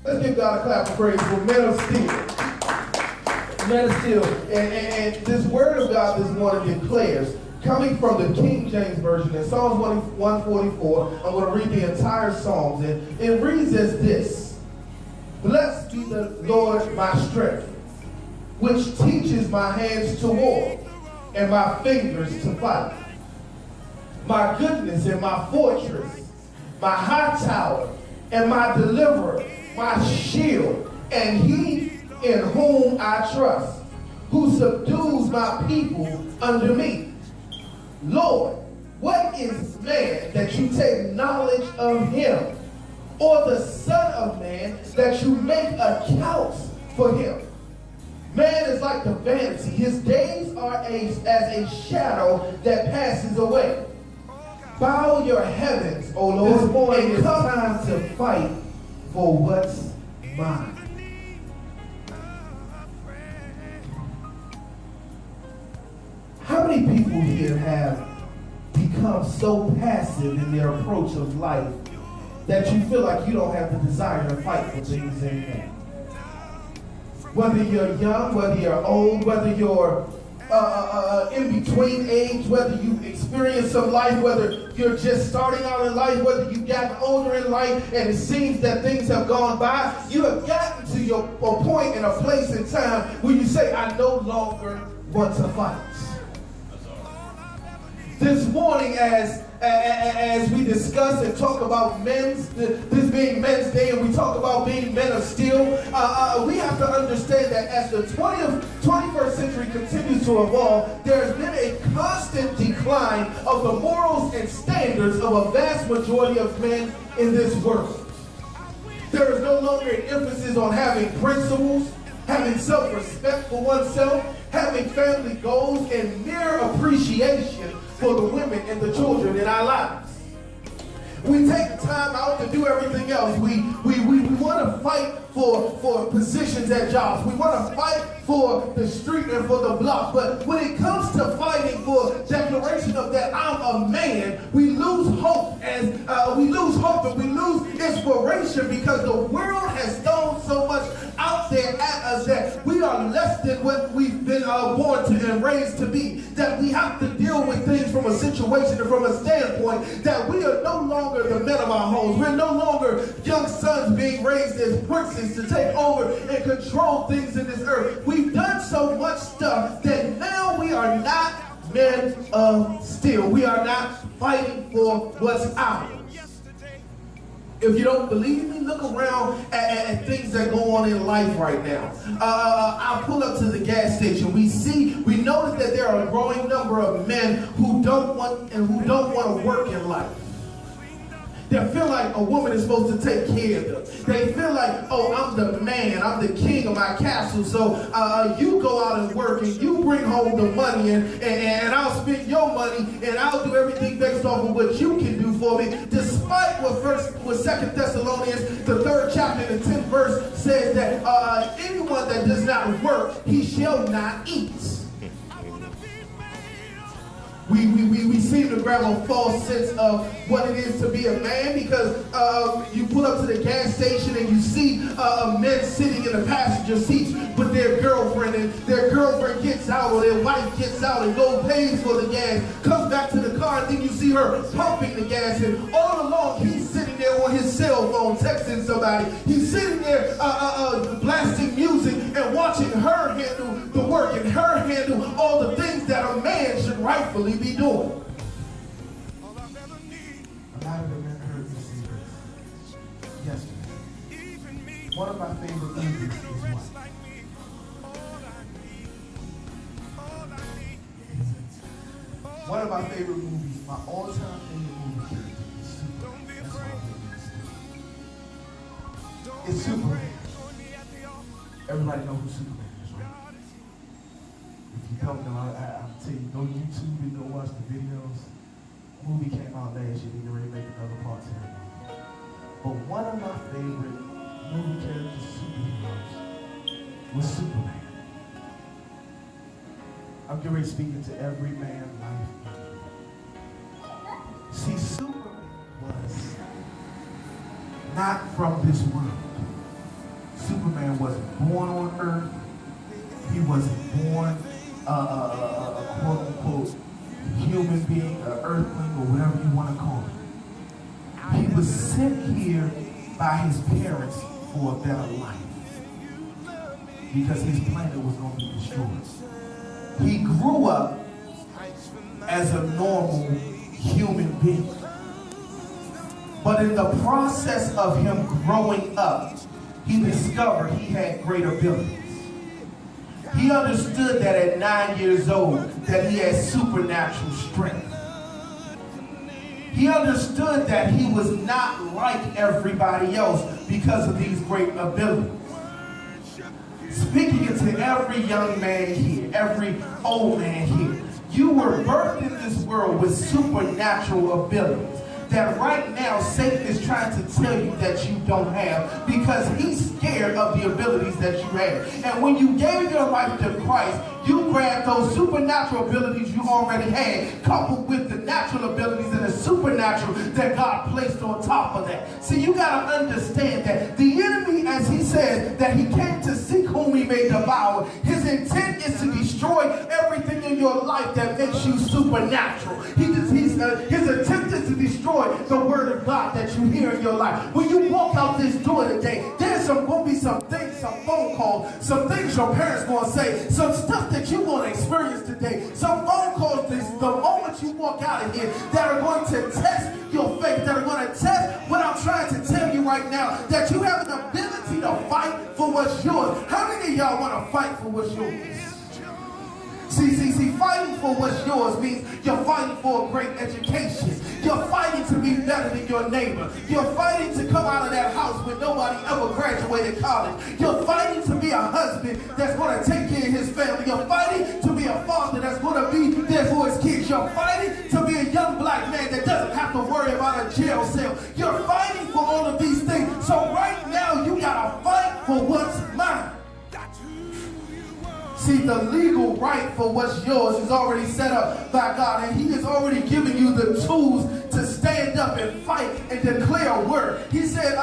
Let's give God a clap of praise for men of steel. Men of steel. And this word of God this morning declares, coming from the King James Version in Psalms 144, I'm going to read the entire Psalms. And it reads as this: Blessed be the Lord my strength, which teaches my hands to war and my fingers to fight. My goodness and my fortress, my high tower and my deliverer, my shield, and he in whom I trust, who subdues my people under me. Lord, what is man that you take knowledge of him, or the son of man that you make accounts for him? Man is like the vanity. His days are as a shadow that passes away. Bow your heavens, O Lord, this morning and come time to fight for what's mine. How many people here have become so passive in their approach of life that you feel like you don't have the desire to fight for things anymore? Whether you're young, whether you're old, whether you're in between age, whether you experience some life, whether you're just starting out in life, whether you've gotten older in life and it seems that things have gone by, you have gotten to a point in a place in time where you say, I no longer want to fight. This morning, as we discuss and talk about this being Men's Day, and we talk about being men of steel, we have to understand that as the 21st century continues to evolve, there has been a constant decline of the morals and standards of a vast majority of men in this world. There is no longer an emphasis on having principles, having self-respect for oneself, having family goals, and mere appreciation for the women and the children in our lives. We take time out to do everything else. We want to fight for positions at jobs. We want to fight for the street and for the block. But when it comes to fighting for declaration of that I'm a man, we lose hope and we lose inspiration because the world has thrown so much out there at us that we are less than what we've been born to and raised to be. That we have to deal with things from a situation and from a standpoint that we are no longer the men of our homes. We're no longer young sons being raised as princes to take over and control things in this earth. We've done so much stuff that now we are not men of steel. We are not fighting for what's ours. If you don't believe me, look around at things that go on in life right now. I'll pull up to the gas station. We notice that there are a growing number of men who don't want to work in life. They feel like a woman is supposed to take care of them. They feel like, oh, I'm the man, I'm the king of my castle, so you go out and work and you bring home the money and I'll spend your money and I'll do everything based off of what you can do for me. Despite what 2 Thessalonians, the 3rd chapter and the 10th verse says that anyone that does not work, he shall not eat. We seem to grab a false sense of what it is to be a man because you pull up to the gas station and you see men sitting in the passenger seats with their girlfriend, and their girlfriend gets out or their wife gets out and goes pays for the gas, comes back to the car, and then you see her pumping the gas, and all along he's sitting there on his cell phone texting somebody. He's sitting there blasting music and watching her handle the work and her handle all the things that a man should rightfully be doing. A lot of the men heard me say this yesterday. One of my favorite movies is what? One of my favorite movies, my all-time favorite movie is Superman. That's all it is. It's Superman. Everybody knows who Superman is, right? If you don't know, I'll tell you, go to YouTube and go watch the videos. The movie came out last year, they're ready to make another part to it. But one of my favorite movie characters, superheroes, was Superman. I'm getting ready to speak into every man's life. See, Superman was not from this world. Superman wasn't born on Earth. He wasn't born a quote-unquote human being, an earthling, or whatever you want to call it. He was sent here by his parents for a better life because his planet was going to be destroyed. He grew up as a normal human being. But in the process of him growing up, he discovered he had great abilities. He understood that at 9 years old that he had supernatural strength. He understood that he was not like everybody else because of these great abilities. Speaking it to every young man here, every old man here, you were birthed in this world with supernatural abilities that right now Satan is trying to tell you that you don't have because he's scared of the abilities that you have. And when you gave your life to Christ, you grabbed those supernatural abilities you already had, coupled with the natural abilities and the supernatural that God placed on top of that. See, you got to understand that the enemy, as he said, that he came to seek whom he may devour, his intent is to destroy everything in your life that makes you supernatural. His attempt is to destroy the word of God that you hear in your life. When you walk out this door today, there's going to be some things, some phone calls, some things your parents going to say, some stuff that you want to experience today, some phone calls the moment you walk out of here that are going to test your faith, that are going to test what I'm trying to tell you right now, that you have an ability to fight for what's yours. How many of y'all want to fight for what's yours? See, fighting for what's yours means you're fighting for a great education. You're fighting to be better than your neighbor. You're fighting to come out of that house where nobody ever graduated college. You're fighting to be a husband that's going to take care of his family. You're fighting to be a father that's going to be there for his kids. You're fighting to be a young black man that doesn't have to worry about a jail cell. You're fighting for all of these things. So right now, you got to fight for what's mine. See, the legal right for what's yours is already set up by God, and he has already given you the tools to stand up and fight and declare a word. He said,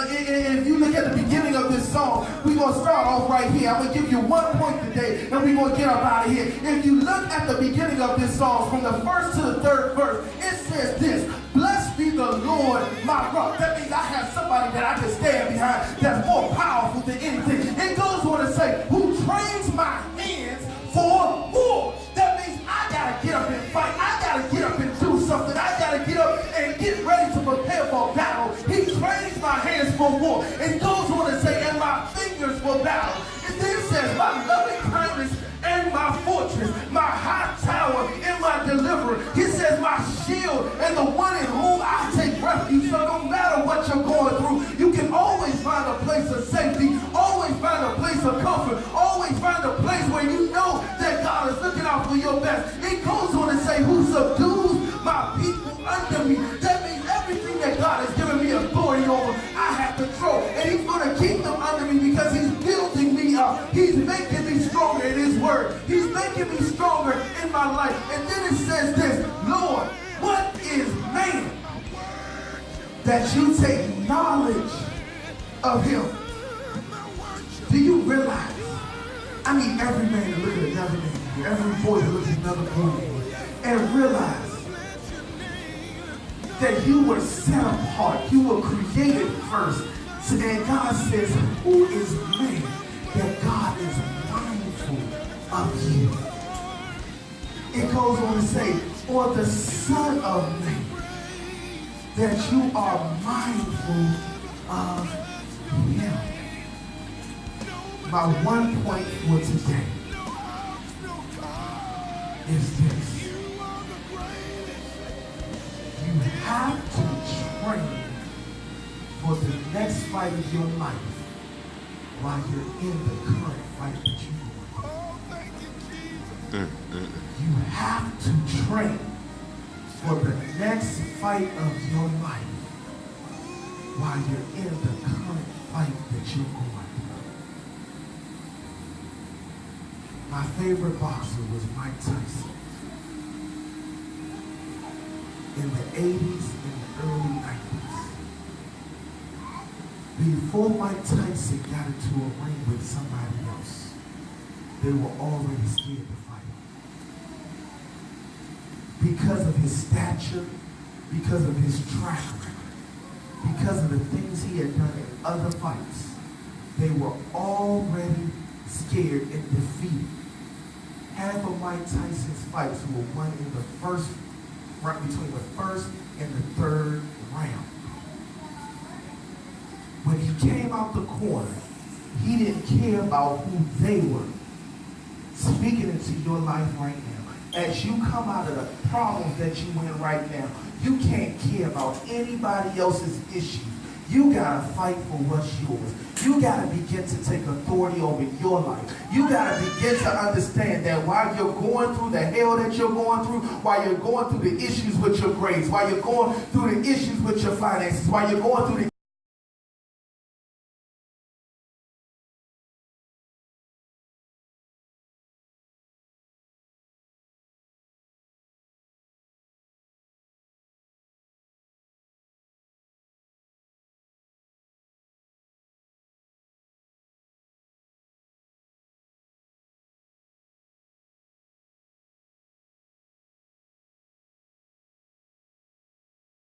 if you look at the beginning of this song, we're going to start off right here. I'm going to give you 1 point today, and we're going to get up out of here. If you look at the beginning of this song, from the first to the third verse, it says this: blessed be the Lord, my rock. That means I have somebody that I can stand behind that's more powerful than anything. It goes on to say, who trains my hands for war. That means I got to get up and fight. I got to get up and do something. I got to get up and get ready to prepare for battle. He trains my hands for war. And goes on to say, and my fingers for battle. And then it says, my loving kindness and my fortress, my high tower and my deliverer. He says, my shield and the one in whom I take refuge. So no matter what you're going through, you can always find a place of safety, always find a place of comfort, always find a place where you know that God is looking out for your best. It goes on to say, who subdues my people under me. That means everything that God has given me authority over, I have control. And he's going to keep them under me because he's building me up. He's making me stronger in his word. He's making me stronger in my life. And then it says this: Lord, what is man that you take knowledge of him? Do you realize? I need every man to look at another man, every boy to look at another boy, and realize that you were set apart. You were created first. And God says, who is man that God is mindful of you? It goes on to say, or the Son of Man, that you are mindful of him. My 1 point for today is this: you have to train for the next fight of your life while you're in the current fight that you're going. You have to train for the next fight of your life while you're in the current fight that you're going. My favorite boxer was Mike Tyson. In the 80s and the early 90s. Before Mike Tyson got into a ring with somebody else, they were already scared to fight. Because of his stature, because of his track record, because of the things he had done in other fights, they were already scared and defeated. Half of Mike Tyson's fights were won in the first, right between the first and the third round. When he came out the corner, he didn't care about who they were. Speaking into your life right now, as you come out of the problems that you in right now, you can't care about anybody else's issues. You gotta fight for what's yours. You gotta begin to take authority over your life. You gotta begin to understand that while you're going through the hell that you're going through, while you're going through the issues with your grades, while you're going through the issues with your finances, while you're going through the